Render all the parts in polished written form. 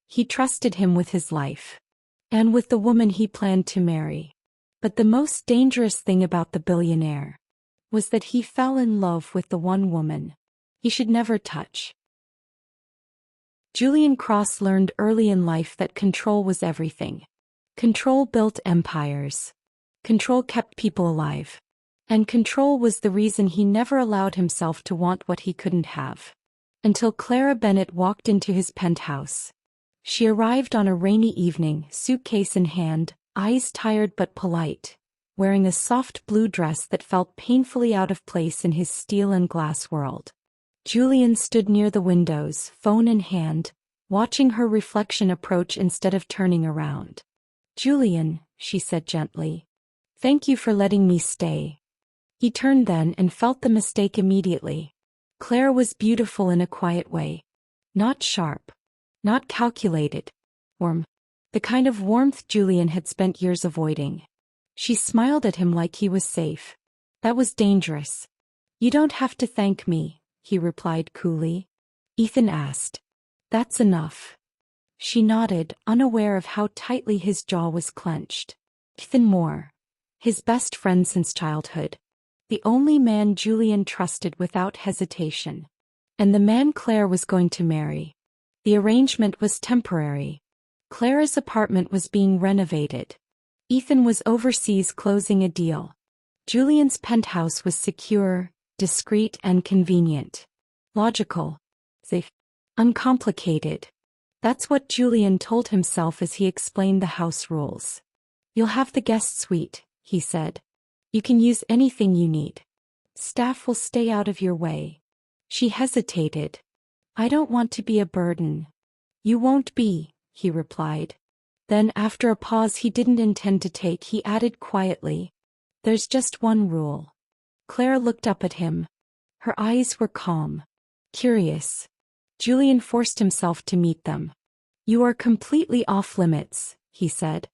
He trusted him with his life. And with the woman he planned to marry. But the most dangerous thing about the billionaire was that he fell in love with the one woman he should never touch. Julian Cross learned early in life that control was everything. Control built empires. Control kept people alive. And control was the reason he never allowed himself to want what he couldn't have. Until Clara Bennett walked into his penthouse. She arrived on a rainy evening, suitcase in hand, eyes tired but polite, wearing a soft blue dress that felt painfully out of place in his steel and glass world. Julian stood near the windows, phone in hand, watching her reflection approach instead of turning around. "Julian," she said gently. "Thank you for letting me stay." He turned then and felt the mistake immediately. Claire was beautiful in a quiet way. Not sharp. Not calculated. Warm. The kind of warmth Julian had spent years avoiding. She smiled at him like he was safe. That was dangerous. "You don't have to thank me," he replied coolly. Ethan asked. "That's enough." She nodded, unaware of how tightly his jaw was clenched. Ethan Moore. His best friend since childhood. The only man Julian trusted without hesitation. And the man Claire was going to marry. The arrangement was temporary. Clara's apartment was being renovated. Ethan was overseas closing a deal. Julian's penthouse was secure, discreet and convenient. Logical. Safe. Uncomplicated. That's what Julian told himself as he explained the house rules. "You'll have the guest suite," he said. "You can use anything you need. Staff will stay out of your way." She hesitated. "I don't want to be a burden." "You won't be," he replied. Then after a pause he didn't intend to take, he added quietly, "There's just one rule." Claire looked up at him. Her eyes were calm. Curious. Julian forced himself to meet them. "You are completely off limits," he said.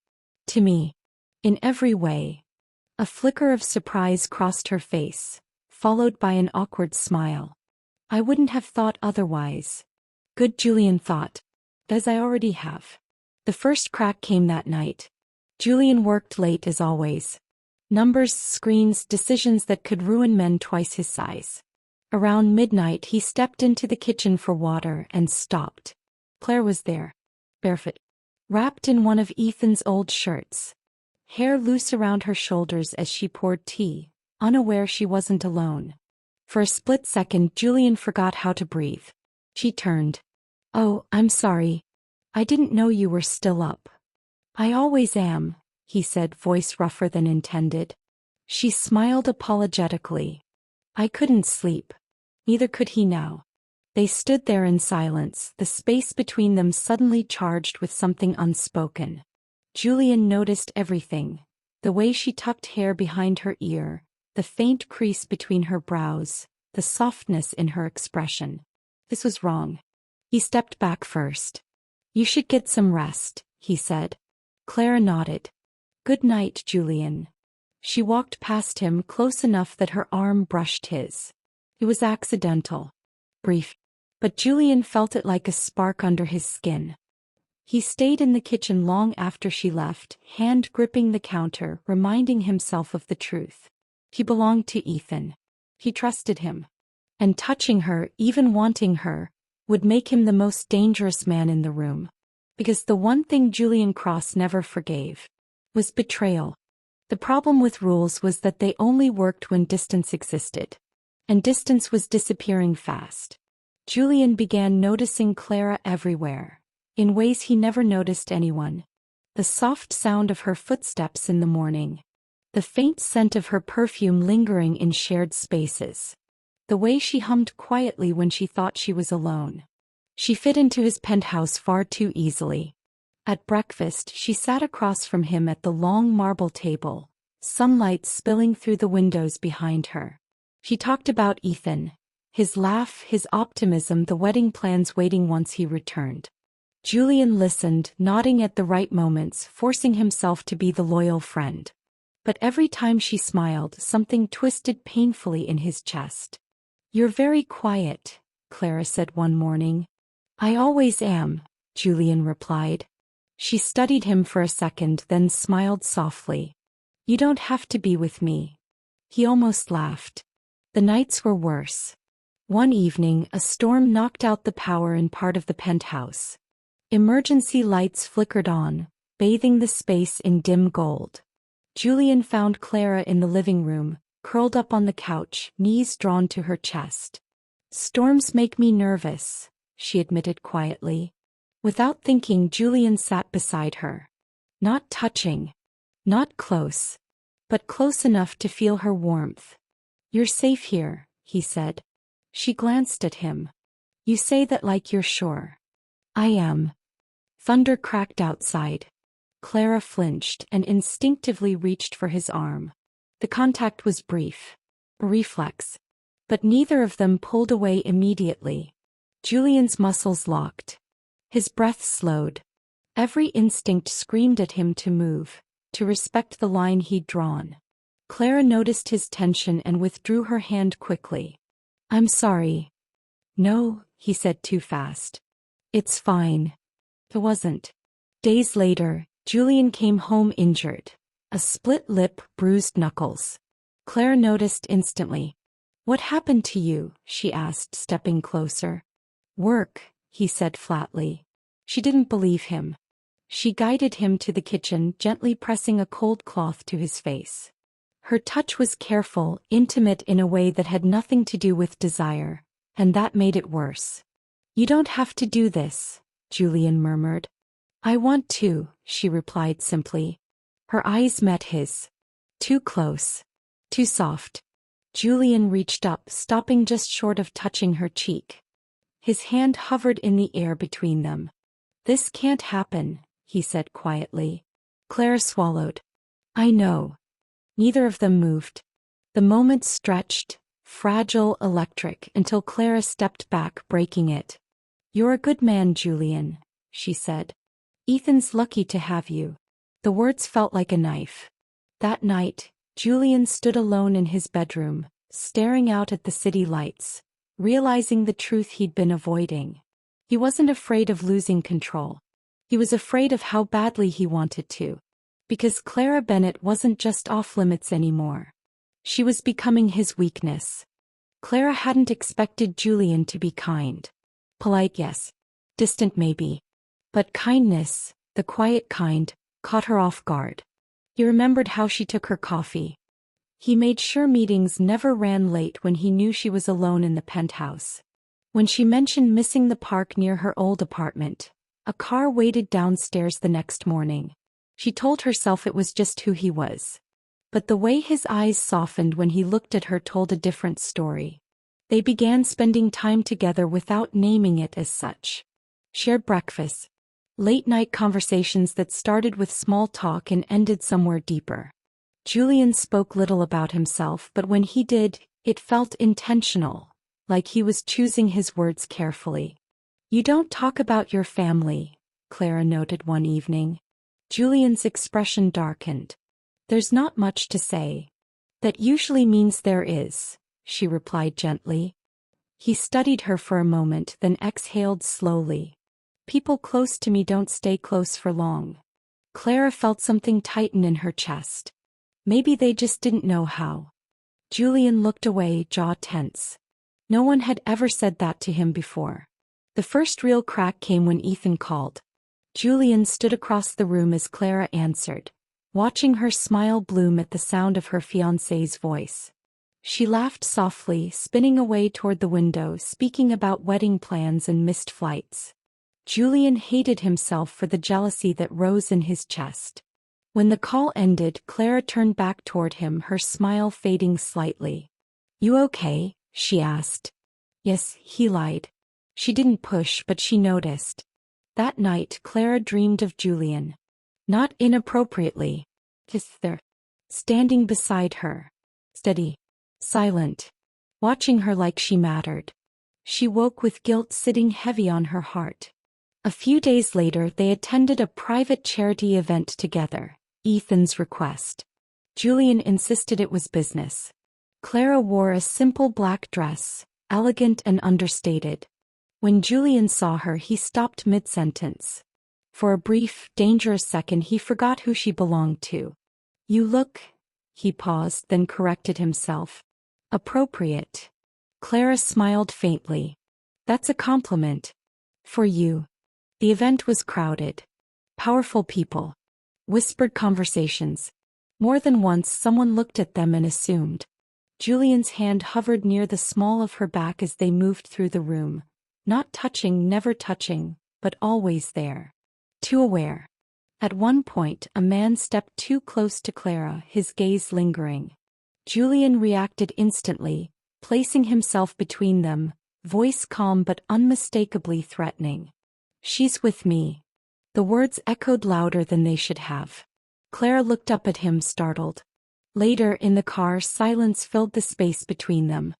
"To me. In every way." A flicker of surprise crossed her face, followed by an awkward smile. "I wouldn't have thought otherwise." Good, Julian thought. As I already have. The first crack came that night. Julian worked late as always. Numbers, screens, decisions that could ruin men twice his size. Around midnight he stepped into the kitchen for water and stopped. Claire was there. Barefoot. Wrapped in one of Ethan's old shirts. Hair loose around her shoulders as she poured tea, unaware she wasn't alone. For a split second Julian forgot how to breathe. She turned. "Oh, I'm sorry. I didn't know you were still up." "I always am," he said, voice rougher than intended. She smiled apologetically. "I couldn't sleep." Neither could he now. They stood there in silence, the space between them suddenly charged with something unspoken. Julian noticed everything. The way she tucked hair behind her ear, the faint crease between her brows, the softness in her expression. This was wrong. He stepped back first. "You should get some rest," he said. Clara nodded. "Good night, Julian." She walked past him close enough that her arm brushed his. It was accidental. Brief. But Julian felt it like a spark under his skin. He stayed in the kitchen long after she left, hand gripping the counter, reminding himself of the truth. He belonged to Ethan. He trusted him. And touching her, even wanting her, would make him the most dangerous man in the room. Because the one thing Julian Cross never forgave was betrayal. The problem with rules was that they only worked when distance existed. And distance was disappearing fast. Julian began noticing Clara everywhere, in ways he never noticed anyone. The soft sound of her footsteps in the morning. The faint scent of her perfume lingering in shared spaces. The way she hummed quietly when she thought she was alone. She fit into his penthouse far too easily. At breakfast she sat across from him at the long marble table, sunlight spilling through the windows behind her. She talked about Ethan, his laugh, his optimism, the wedding plans waiting once he returned. Julian listened, nodding at the right moments, forcing himself to be the loyal friend. But every time she smiled, something twisted painfully in his chest. "You're very quiet," Clara said one morning. "I always am," Julian replied. She studied him for a second, then smiled softly. You don't have to be with me. He almost laughed. The nights were worse. One evening, a storm knocked out the power in part of the penthouse. Emergency lights flickered on, bathing the space in dim gold. Julian found Clara in the living room, curled up on the couch, knees drawn to her chest. Storms make me nervous, she admitted quietly. Without thinking, Julian sat beside her. Not touching. Not close. But close enough to feel her warmth. You're safe here, he said. She glanced at him. You say that like you're sure. I am. Thunder cracked outside. Clara flinched and instinctively reached for his arm. The contact was brief. A reflex. But neither of them pulled away immediately. Julian's muscles locked. His breath slowed. Every instinct screamed at him to move, to respect the line he'd drawn. Clara noticed his tension and withdrew her hand quickly. I'm sorry. No, he said too fast. It's fine. It wasn't. Days later, Julian came home injured. A split lip, bruised knuckles. Clara noticed instantly. What happened to you? She asked, stepping closer. Work, he said flatly. She didn't believe him. She guided him to the kitchen, gently pressing a cold cloth to his face. Her touch was careful, intimate in a way that had nothing to do with desire, and that made it worse. You don't have to do this, Julian murmured. I want to, she replied simply. Her eyes met his. Too close. Too soft. Julian reached up, stopping just short of touching her cheek. His hand hovered in the air between them. This can't happen, he said quietly. Clara swallowed. I know. Neither of them moved. The moment stretched, fragile, electric, until Clara stepped back, breaking it. You're a good man, Julian, she said. Ethan's lucky to have you. The words felt like a knife. That night, Julian stood alone in his bedroom, staring out at the city lights, realizing the truth he'd been avoiding. He wasn't afraid of losing control. He was afraid of how badly he wanted to. Because Clara Bennett wasn't just off-limits anymore. She was becoming his weakness. Clara hadn't expected Julian to be kind. Polite, yes. Distant, maybe. But kindness, the quiet kind, caught her off guard. He remembered how she took her coffee. He made sure meetings never ran late when he knew she was alone in the penthouse. When she mentioned missing the park near her old apartment, a car waited downstairs the next morning. She told herself it was just who he was. But the way his eyes softened when he looked at her told a different story. They began spending time together without naming it as such. Shared breakfasts. Late-night conversations that started with small talk and ended somewhere deeper. Julian spoke little about himself, but when he did, it felt intentional, like he was choosing his words carefully. You don't talk about your family, Clara noted one evening. Julian's expression darkened. There's not much to say. That usually means there is, she replied gently. He studied her for a moment, then exhaled slowly. People close to me don't stay close for long. Clara felt something tighten in her chest. Maybe they just didn't know how. Julian looked away, jaw tense. No one had ever said that to him before. The first real crack came when Ethan called. Julian stood across the room as Clara answered, watching her smile bloom at the sound of her fiancé's voice. She laughed softly, spinning away toward the window, speaking about wedding plans and missed flights. Julian hated himself for the jealousy that rose in his chest. When the call ended, Clara turned back toward him, her smile fading slightly. You okay? She asked. Yes, he lied. She didn't push, but she noticed. That night, Clara dreamed of Julian. Not inappropriately. Just there. Standing beside her. Steady. Silent. Watching her like she mattered. She woke with guilt sitting heavy on her heart. A few days later, they attended a private charity event together, Ethan's request. Julian insisted it was business. Clara wore a simple black dress, elegant and understated. When Julian saw her, he stopped mid-sentence. For a brief, dangerous second he forgot who she belonged to. You look, he paused, then corrected himself. Appropriate. Clara smiled faintly. That's a compliment. For you. The event was crowded. Powerful people. Whispered conversations. More than once someone looked at them and assumed. Julian's hand hovered near the small of her back as they moved through the room. Not touching, never touching, but always there. Too aware. At one point, a man stepped too close to Clara, his gaze lingering. Julian reacted instantly, placing himself between them, voice calm but unmistakably threatening. She's with me. The words echoed louder than they should have. Clara looked up at him, startled. Later, in the car, silence filled the space between them.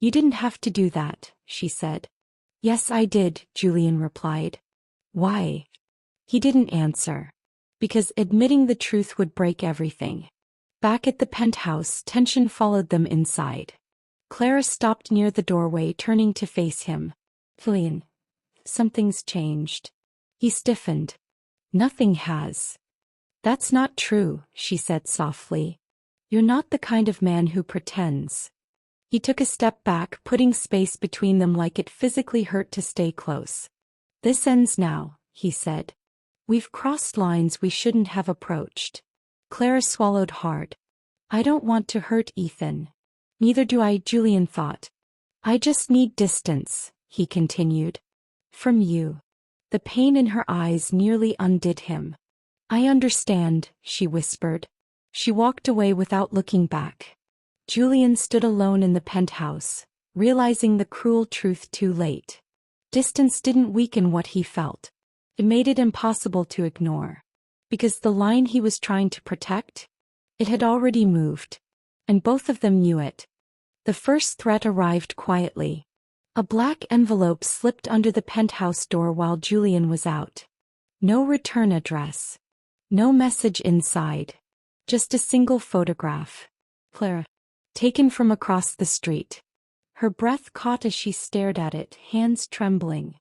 You didn't have to do that, she said. Yes, I did, Julian replied. Why? He didn't answer. Because admitting the truth would break everything. Back at the penthouse, tension followed them inside. Clara stopped near the doorway, turning to face him. Julian, something's changed. He stiffened. Nothing has. That's not true, she said softly. You're not the kind of man who pretends. He took a step back, putting space between them like it physically hurt to stay close. This ends now, he said. We've crossed lines we shouldn't have approached. Clara swallowed hard. I don't want to hurt Ethan. Neither do I, Julian thought. I just need distance, he continued. From you. The pain in her eyes nearly undid him. I understand, she whispered. She walked away without looking back. Julian stood alone in the penthouse, realizing the cruel truth too late. Distance didn't weaken what he felt. It made it impossible to ignore. Because the line he was trying to protect? It had already moved. And both of them knew it. The first threat arrived quietly. A black envelope slipped under the penthouse door while Julian was out. No return address. No message inside. Just a single photograph. Clara. Taken from across the street. Her breath caught as she stared at it, hands trembling.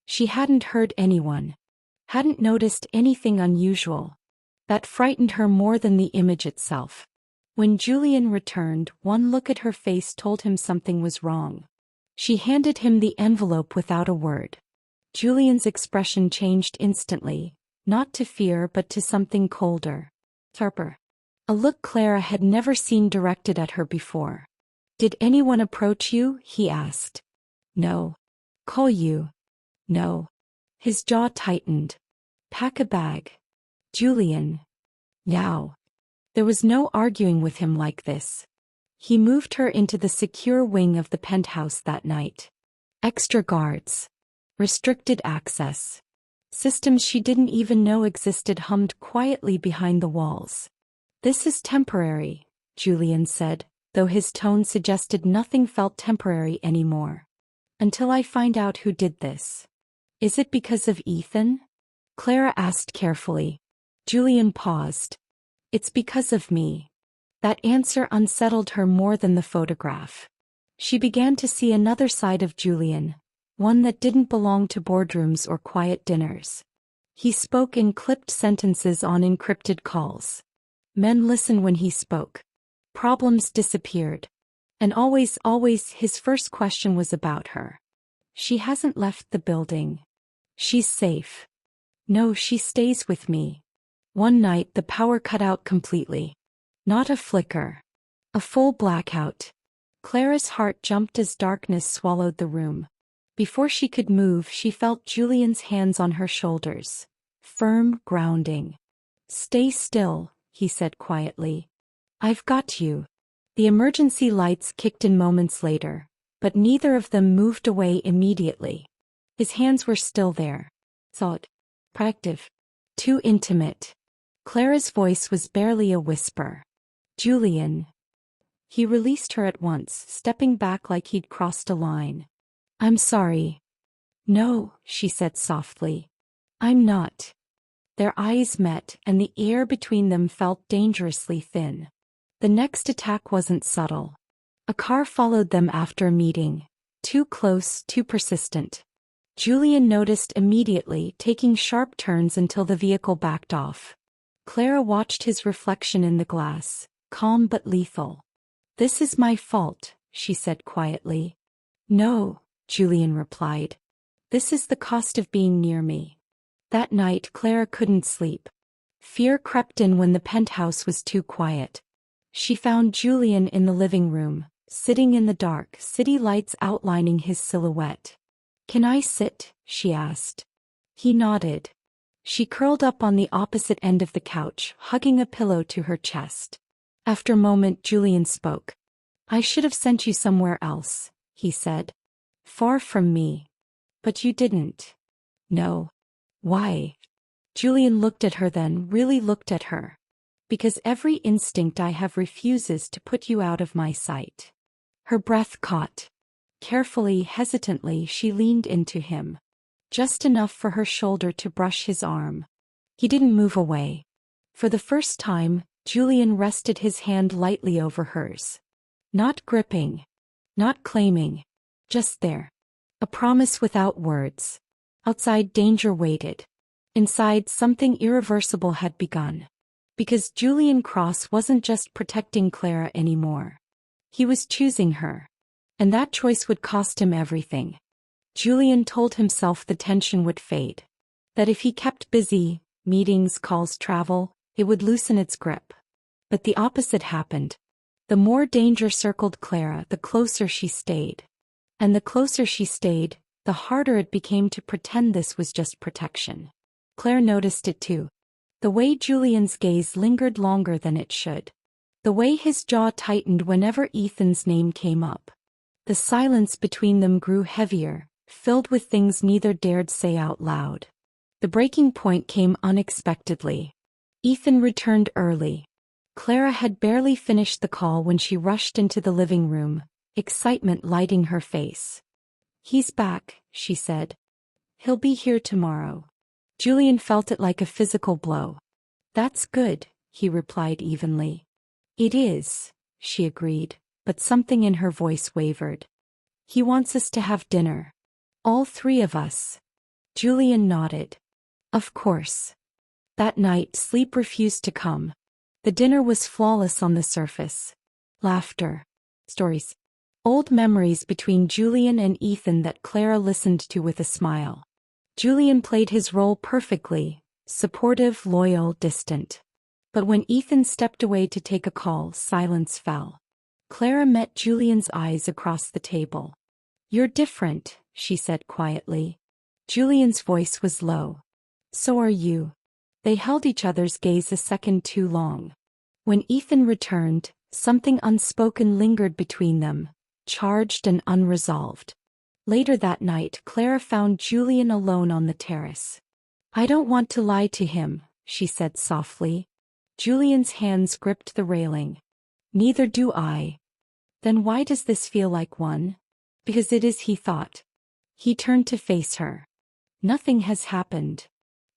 She hadn't heard anyone. Hadn't noticed anything unusual. That frightened her more than the image itself. When Julian returned, one look at her face told him something was wrong. She handed him the envelope without a word. Julian's expression changed instantly, not to fear but to something colder. Sharper. A look Clara had never seen directed at her before. Did anyone approach you? He asked. No. Call you? No. His jaw tightened. Pack a bag. Julian. Now. There was no arguing with him like this. He moved her into the secure wing of the penthouse that night. Extra guards. Restricted access. Systems she didn't even know existed hummed quietly behind the walls. This is temporary, Julian said, though his tone suggested nothing felt temporary anymore. Until I find out who did this. Is it because of Ethan? Clara asked carefully. Julian paused. It's because of me. That answer unsettled her more than the photograph. She began to see another side of Julian, one that didn't belong to boardrooms or quiet dinners. He spoke in clipped sentences on encrypted calls. Men listened when he spoke. Problems disappeared. And always his first question was about her. She hasn't left the building. She's safe. No, she stays with me. One night the power cut out completely. Not a flicker. A full blackout. Clara's heart jumped as darkness swallowed the room. Before she could move, she felt Julian's hands on her shoulders. Firm, grounding. Stay still, he said quietly. I've got you. The emergency lights kicked in moments later, but neither of them moved away immediately. His hands were still there. Thought. Protective. Too intimate. Clara's voice was barely a whisper. Julian. He released her at once, stepping back like he'd crossed a line. I'm sorry. No, she said softly. I'm not. Their eyes met, and the air between them felt dangerously thin. The next attack wasn't subtle. A car followed them after a meeting. Too close, too persistent. Julian noticed immediately, taking sharp turns until the vehicle backed off. Clara watched his reflection in the glass, calm but lethal. "This is my fault," she said quietly. "No," Julian replied. "This is the cost of being near me." That night Clara couldn't sleep. Fear crept in when the penthouse was too quiet. She found Julian in the living room, sitting in the dark, city lights outlining his silhouette. "Can I sit?" she asked. He nodded. She curled up on the opposite end of the couch, hugging a pillow to her chest. After a moment Julian spoke. "I should have sent you somewhere else," he said. "Far from me." "But you didn't." "No." "Why?" Julian looked at her, then really looked at her. "Because every instinct I have refuses to put you out of my sight." Her breath caught. Carefully, hesitantly, she leaned into him. Just enough for her shoulder to brush his arm. He didn't move away. For the first time, Julian rested his hand lightly over hers. Not gripping. Not claiming. Just there. A promise without words. Outside danger waited. Inside something irreversible had begun. Because Julian Cross wasn't just protecting Clara anymore. He was choosing her. And that choice would cost him everything. Julian told himself the tension would fade. That if he kept busy, meetings, calls, travel, it would loosen its grip. But the opposite happened. The more danger circled Clara, the closer she stayed. And the closer she stayed, the harder it became to pretend this was just protection. Claire noticed it too. The way Julian's gaze lingered longer than it should. The way his jaw tightened whenever Ethan's name came up. The silence between them grew heavier, filled with things neither dared say out loud. The breaking point came unexpectedly. Ethan returned early. Clara had barely finished the call when she rushed into the living room, excitement lighting her face. "He's back," she said. "He'll be here tomorrow." Julian felt it like a physical blow. "That's good," he replied evenly. "It is," she agreed, but something in her voice wavered. "He wants us to have dinner. All three of us." Julian nodded. "Of course." That night sleep refused to come. The dinner was flawless on the surface. Laughter. Stories. Old memories between Julian and Ethan that Clara listened to with a smile. Julian played his role perfectly, supportive, loyal, distant. But when Ethan stepped away to take a call, silence fell. Clara met Julian's eyes across the table. "You're different," she said quietly. Julian's voice was low. "So are you." They held each other's gaze a second too long. When Ethan returned, something unspoken lingered between them, charged and unresolved. Later that night, Clara found Julian alone on the terrace. "I don't want to lie to him," she said softly. Julian's hands gripped the railing. "Neither do I." "Then why does this feel like one?" "Because it is," he thought. He turned to face her. "Nothing has happened."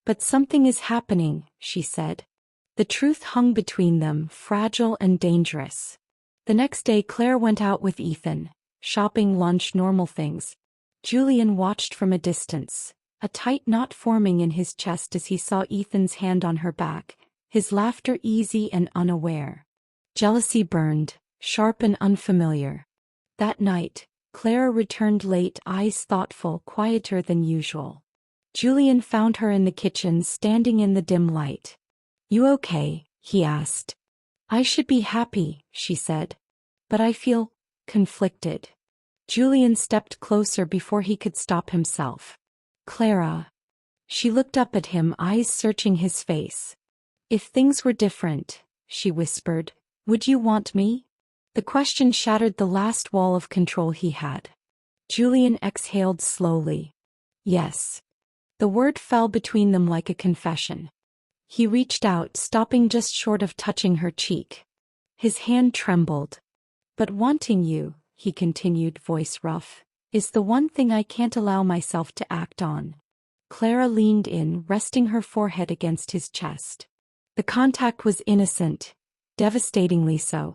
"But something is happening," she said. The truth hung between them, fragile and dangerous. The next day Claire went out with Ethan. Shopping, lunch, normal things. Julian watched from a distance, a tight knot forming in his chest as he saw Ethan's hand on her back, his laughter easy and unaware. Jealousy burned, sharp and unfamiliar. That night, Clara returned late, eyes thoughtful, quieter than usual. Julian found her in the kitchen, standing in the dim light. "You okay?" he asked. "I should be happy," she said. "But I feel conflicted." Julian stepped closer before he could stop himself. "Clara." She looked up at him, eyes searching his face. "If things were different," she whispered, "would you want me?" The question shattered the last wall of control he had. Julian exhaled slowly. "Yes." The word fell between them like a confession. He reached out, stopping just short of touching her cheek. His hand trembled. "But wanting you," he continued, voice rough, "is the one thing I can't allow myself to act on." Clara leaned in, resting her forehead against his chest. The contact was innocent, devastatingly so.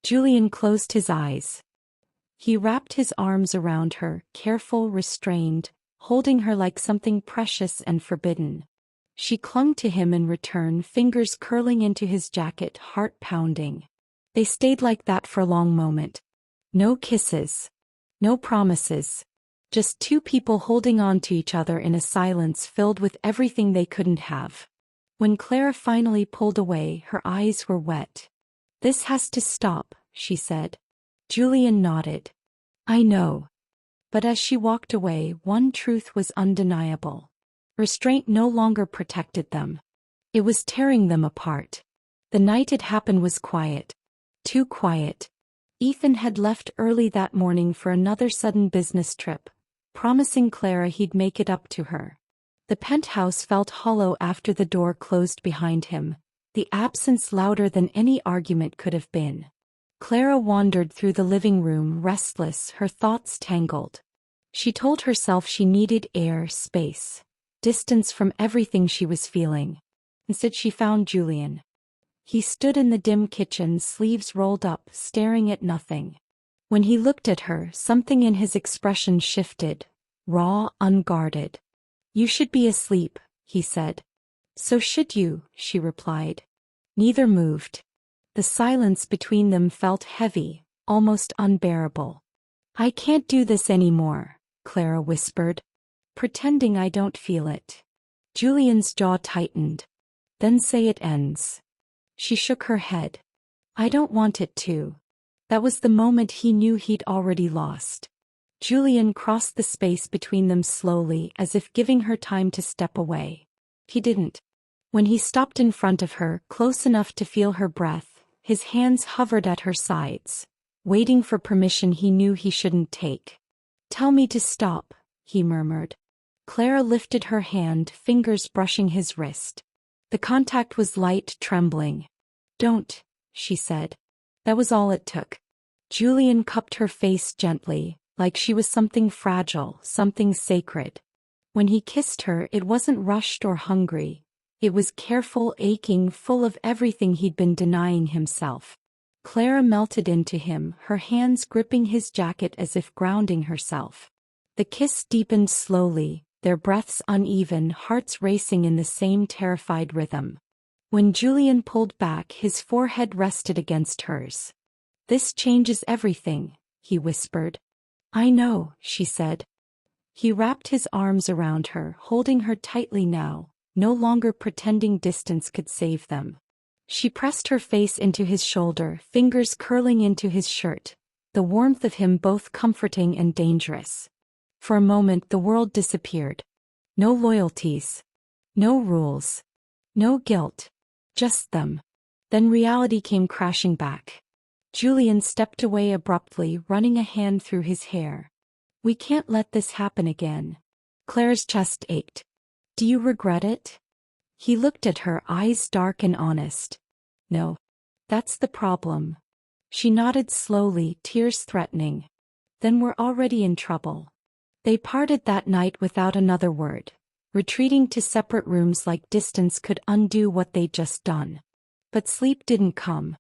Julian closed his eyes. He wrapped his arms around her, careful, restrained, holding her like something precious and forbidden. She clung to him in return, fingers curling into his jacket, heart pounding. They stayed like that for a long moment. No kisses. No promises. Just two people holding on to each other in a silence filled with everything they couldn't have. When Clara finally pulled away, her eyes were wet. "This has to stop," she said. Julian nodded. "I know." But as she walked away, one truth was undeniable. Restraint no longer protected them. It was tearing them apart. The night it happened was quiet. Too quiet. Ethan had left early that morning for another sudden business trip, promising Clara he'd make it up to her. The penthouse felt hollow after the door closed behind him, the absence louder than any argument could have been. Clara wandered through the living room, restless, her thoughts tangled. She told herself she needed air, space, distance from everything she was feeling. Instead, she found Julian. He stood in the dim kitchen, sleeves rolled up, staring at nothing. When he looked at her, something in his expression shifted, raw, unguarded. "You should be asleep," he said. "So should you," she replied. Neither moved. The silence between them felt heavy, almost unbearable. "I can't do this anymore," Clara whispered. "Pretending I don't feel it." Julian's jaw tightened. "Then say it ends." She shook her head. "I don't want it to." That was the moment he knew he'd already lost. Julian crossed the space between them slowly, as if giving her time to step away. He didn't. When he stopped in front of her, close enough to feel her breath, his hands hovered at her sides, waiting for permission he knew he shouldn't take. "Tell me to stop," he murmured. Clara lifted her hand, fingers brushing his wrist. The contact was light, trembling. "Don't," she said. That was all it took. Julian cupped her face gently, like she was something fragile, something sacred. When he kissed her, it wasn't rushed or hungry. It was careful, aching, full of everything he'd been denying himself. Clara melted into him, her hands gripping his jacket as if grounding herself. The kiss deepened slowly, their breaths uneven, hearts racing in the same terrified rhythm. When Julian pulled back, his forehead rested against hers. "This changes everything," he whispered. "I know," she said. He wrapped his arms around her, holding her tightly now, no longer pretending distance could save them. She pressed her face into his shoulder, fingers curling into his shirt, the warmth of him both comforting and dangerous. For a moment the world disappeared. No loyalties. No rules. No guilt. Just them. Then reality came crashing back. Julian stepped away abruptly, running a hand through his hair. "We can't let this happen again." Claire's chest ached. "Do you regret it?" He looked at her, eyes dark and honest. "No. That's the problem." She nodded slowly, tears threatening. "Then we're already in trouble." They parted that night without another word, retreating to separate rooms like distance could undo what they'd just done. But sleep didn't come.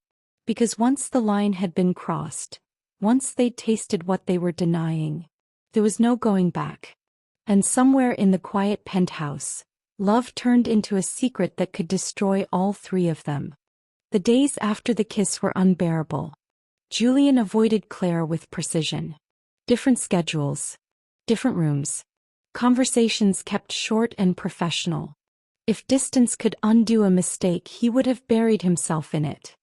Because once the line had been crossed, once they'd tasted what they were denying, there was no going back. And somewhere in the quiet penthouse, love turned into a secret that could destroy all three of them. The days after the kiss were unbearable. Julian avoided Claire with precision. Different schedules. Different rooms. Conversations kept short and professional. If distance could undo a mistake, he would have buried himself in it.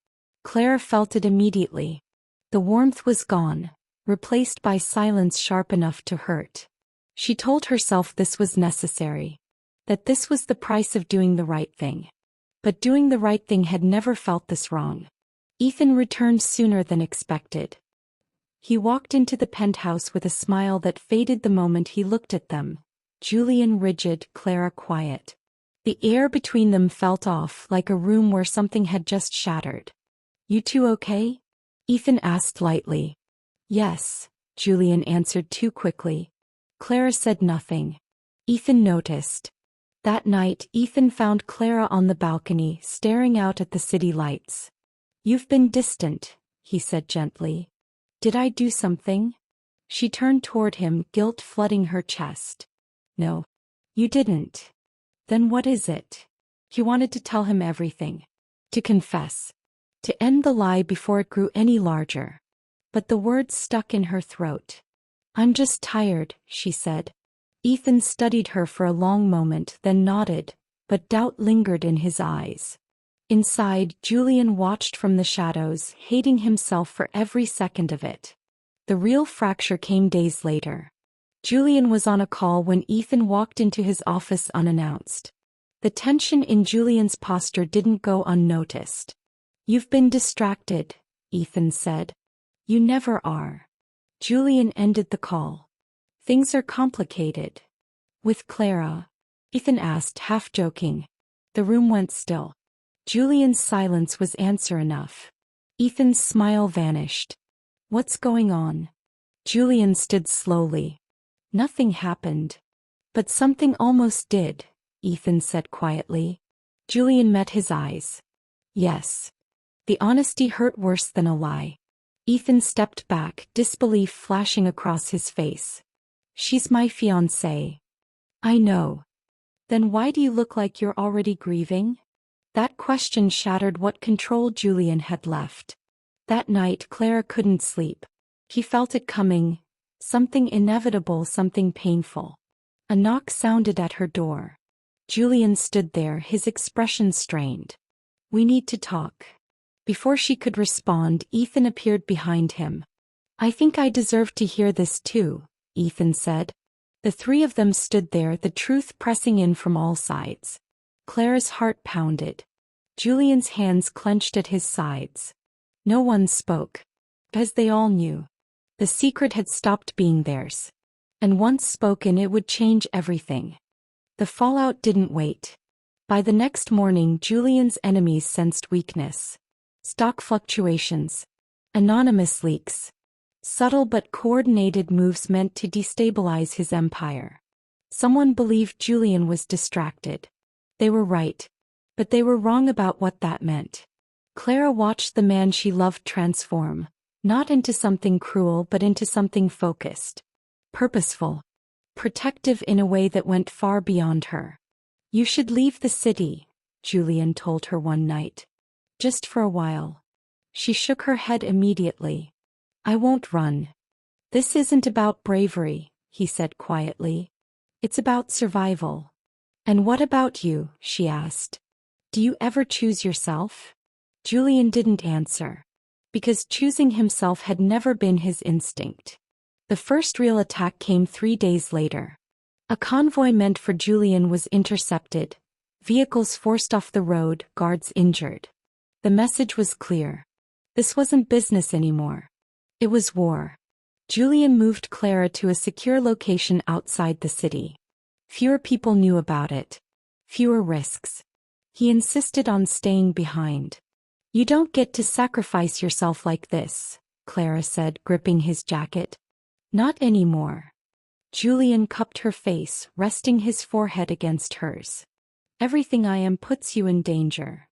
Claire felt it immediately. The warmth was gone, replaced by silence sharp enough to hurt. She told herself this was necessary, that this was the price of doing the right thing. But doing the right thing had never felt this wrong. Ethan returned sooner than expected. He walked into the penthouse with a smile that faded the moment he looked at them. Julian rigid, Clara quiet. The air between them felt off, like a room where something had just shattered. "You two okay?" Ethan asked lightly. "Yes," Julian answered too quickly. Clara said nothing. Ethan noticed. That night, Ethan found Clara on the balcony, staring out at the city lights. "You've been distant," he said gently. "Did I do something?" She turned toward him, guilt flooding her chest. No. You didn't. Then what is it? He wanted to tell him everything. To confess. To end the lie before it grew any larger. But the words stuck in her throat. I'm just tired, she said. Ethan studied her for a long moment, then nodded, but doubt lingered in his eyes. Inside, Julian watched from the shadows, hating himself for every second of it. The real fracture came days later. Julian was on a call when Ethan walked into his office unannounced. The tension in Julian's posture didn't go unnoticed. You've been distracted, Ethan said. You never are. Julian ended the call. Things are complicated. With Clara? Ethan asked, half joking. The room went still. Julian's silence was answer enough. Ethan's smile vanished. What's going on? Julian stood slowly. Nothing happened. But something almost did, Ethan said quietly. Julian met his eyes. Yes. The honesty hurt worse than a lie. Ethan stepped back, disbelief flashing across his face. She's my fiancée. I know. Then why do you look like you're already grieving? That question shattered what control Julian had left. That night Clara couldn't sleep. He felt it coming. Something inevitable, something painful. A knock sounded at her door. Julian stood there, his expression strained. We need to talk. Before she could respond, Ethan appeared behind him. I think I deserve to hear this too, Ethan said. The three of them stood there, the truth pressing in from all sides. Clara's heart pounded. Julian's hands clenched at his sides. No one spoke. Because they all knew. The secret had stopped being theirs. And once spoken, it would change everything. The fallout didn't wait. By the next morning, Julian's enemies sensed weakness. Stock fluctuations. Anonymous leaks. Subtle but coordinated moves meant to destabilize his empire. Someone believed Julian was distracted. They were right. But they were wrong about what that meant. Clara watched the man she loved transform, not into something cruel but into something focused. Purposeful. Protective in a way that went far beyond her. You should leave the city, Julian told her one night. Just for a while. She shook her head immediately. I won't run. This isn't about bravery, he said quietly. It's about survival. And what about you? She asked. Do you ever choose yourself? Julian didn't answer. Because choosing himself had never been his instinct. The first real attack came 3 days later. A convoy meant for Julian was intercepted. Vehicles forced off the road, guards injured. The message was clear. This wasn't business anymore. It was war. Julian moved Clara to a secure location outside the city. Fewer people knew about it. Fewer risks. He insisted on staying behind. You don't get to sacrifice yourself like this, Clara said, gripping his jacket. Not anymore. Julian cupped her face, resting his forehead against hers. Everything I am puts you in danger.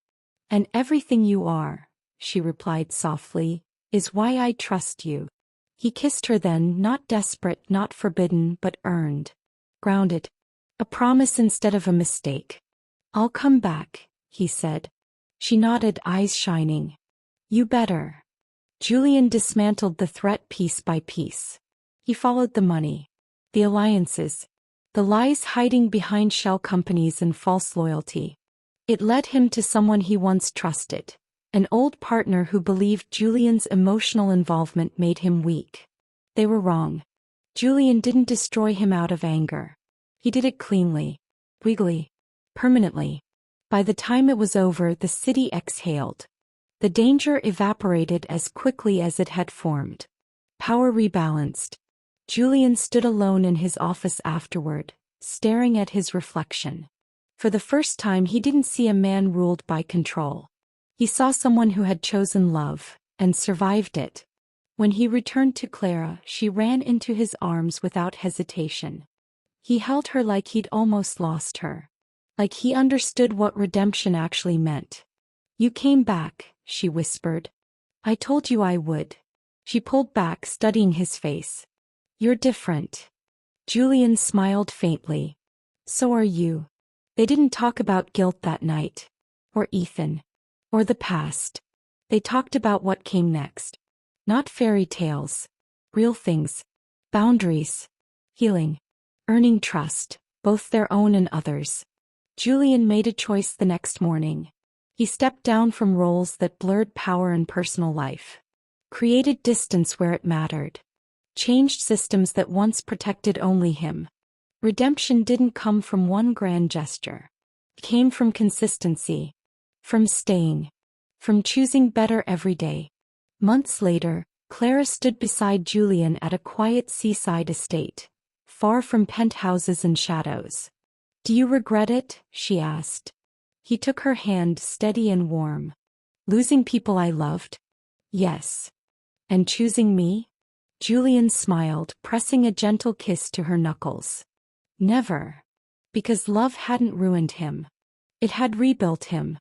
And everything you are, she replied softly, is why I trust you. He kissed her then, not desperate, not forbidden, but earned. Grounded. A promise instead of a mistake. I'll come back, he said. She nodded, eyes shining. You better. Julian dismantled the threat piece by piece. He followed the money. The alliances. The lies hiding behind shell companies and false loyalty. It led him to someone he once trusted. An old partner who believed Julian's emotional involvement made him weak. They were wrong. Julian didn't destroy him out of anger. He did it cleanly. Wiggly. Permanently. By the time it was over, the city exhaled. The danger evaporated as quickly as it had formed. Power rebalanced. Julian stood alone in his office afterward, staring at his reflection. For the first time, he didn't see a man ruled by control. He saw someone who had chosen love, and survived it. When he returned to Clara, she ran into his arms without hesitation. He held her like he'd almost lost her. Like he understood what redemption actually meant. You came back, she whispered. I told you I would. She pulled back, studying his face. You're different. Julian smiled faintly. So are you. They didn't talk about guilt that night. Or Ethan. Or the past. They talked about what came next. Not fairy tales. Real things. Boundaries. Healing. Earning trust, both their own and others. Julian made a choice the next morning. He stepped down from roles that blurred power and personal life. Created distance where it mattered. Changed systems that once protected only him. Redemption didn't come from one grand gesture. It came from consistency. From staying. From choosing better every day. Months later, Clara stood beside Julian at a quiet seaside estate, far from penthouses and shadows. "Do you regret it?" she asked. He took her hand, steady and warm. "Losing people I loved?" "Yes." "And choosing me?" Julian smiled, pressing a gentle kiss to her knuckles. "Never." Because love hadn't ruined him. It had rebuilt him.